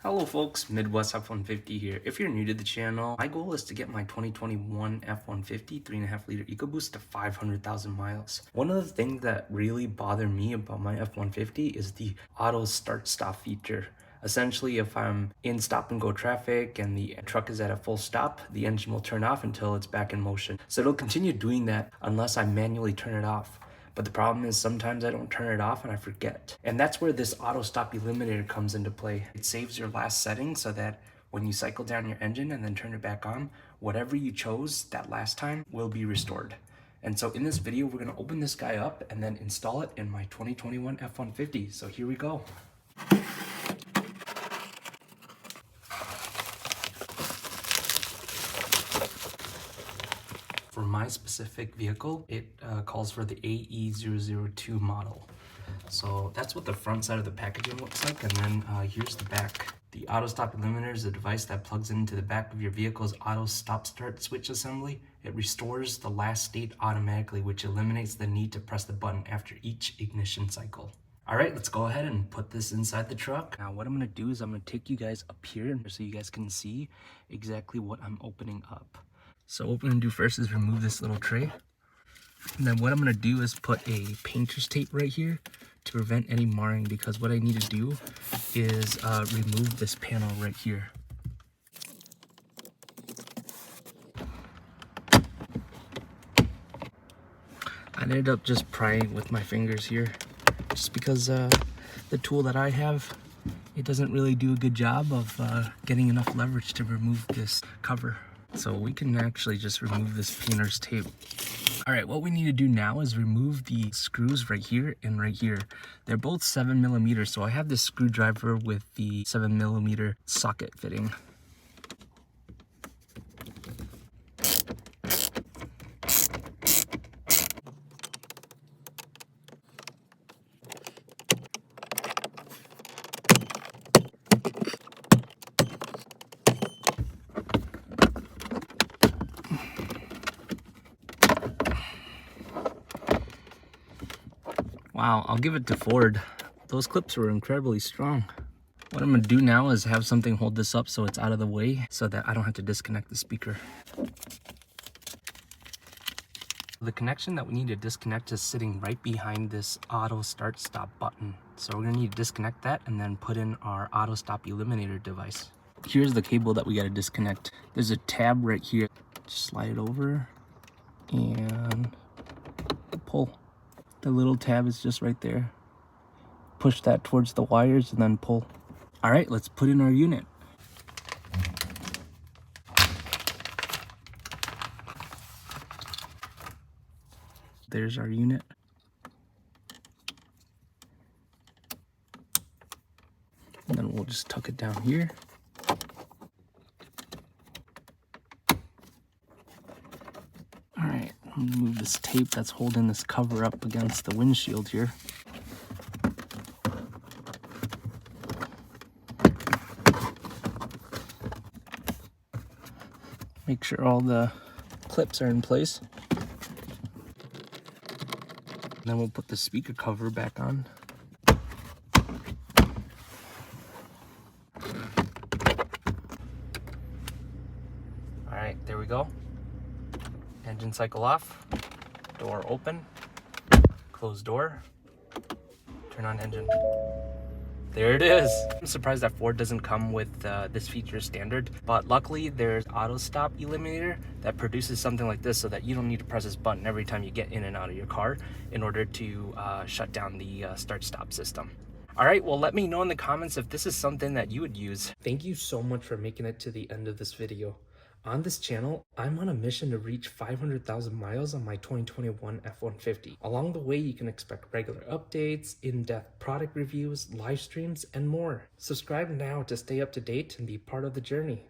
Hello folks, Midwest F-150 here. If you're new to the channel, my goal is to get my 2021 F-150 3.5 liter EcoBoost to 500,000 miles. One of the things that really bother me about my F-150 is the auto start stop feature. Essentially, if I'm in stop and go traffic and the truck is at a full stop, the engine will turn off until it's back in motion. So it'll continue doing that unless I manually turn it off. But the problem is sometimes I don't turn it off and I forget. And that's where this Autostop Eliminator comes into play. It saves your last setting so that when you cycle down your engine and then turn it back on, whatever you chose that last time will be restored. And so in this video, we're gonna open this guy up and then install it in my 2021 F-150. So here we go. For my specific vehicle, it calls for the AE002 model. So that's what the front side of the packaging looks like, and then here's the back. The Autostop Eliminator is a device that plugs into the back of your vehicle's auto stop start switch assembly. It restores the last state automatically, which eliminates the need to press the button after each ignition cycle. All right, let's go ahead and put this inside the truck. Now what I'm gonna do is I'm gonna take you guys up here so you guys can see exactly what I'm opening up. So what we're gonna do first is remove this little tray. And then what I'm gonna do is put a painter's tape right here to prevent any marring, because what I need to do is remove this panel right here. I ended up just prying with my fingers here, just because the tool that I have, it doesn't really do a good job of getting enough leverage to remove this cover. So we can actually just remove this painter's tape. All right, what we need to do now is remove the screws right here and right here. They're both 7mm, so I have this screwdriver with the 7mm socket fitting. Wow, I'll give it to Ford. Those clips were incredibly strong. What I'm gonna do now is have something hold this up so it's out of the way so that I don't have to disconnect the speaker. The connection that we need to disconnect is sitting right behind this auto start stop button. So we're gonna need to disconnect that and then put in our auto stop eliminator device. Here's the cable that we gotta disconnect. There's a tab right here. Just slide it over and pull. The little tab is just right there. Push that towards the wires and then pull. All right, let's put in our unit. There's our unit. And then we'll just tuck it down here. All right, I'm gonna move this tape that's holding this cover up against the windshield here. Make sure all the clips are in place. And then we'll put the speaker cover back on. All right, there we go. Engine cycle off, door open, close door, turn on engine. There it is. I'm surprised that Ford doesn't come with this feature standard, but luckily there's Autostop Eliminator that produces something like this so that you don't need to press this button every time you get in and out of your car in order to shut down the start-stop system. All right, well, let me know in the comments if this is something that you would use. Thank you so much for making it to the end of this video. On this channel, I'm on a mission to reach 500,000 miles on my 2021 F-150. Along the way, you can expect regular updates, in-depth product reviews, live streams, and more. Subscribe now to stay up to date and be part of the journey.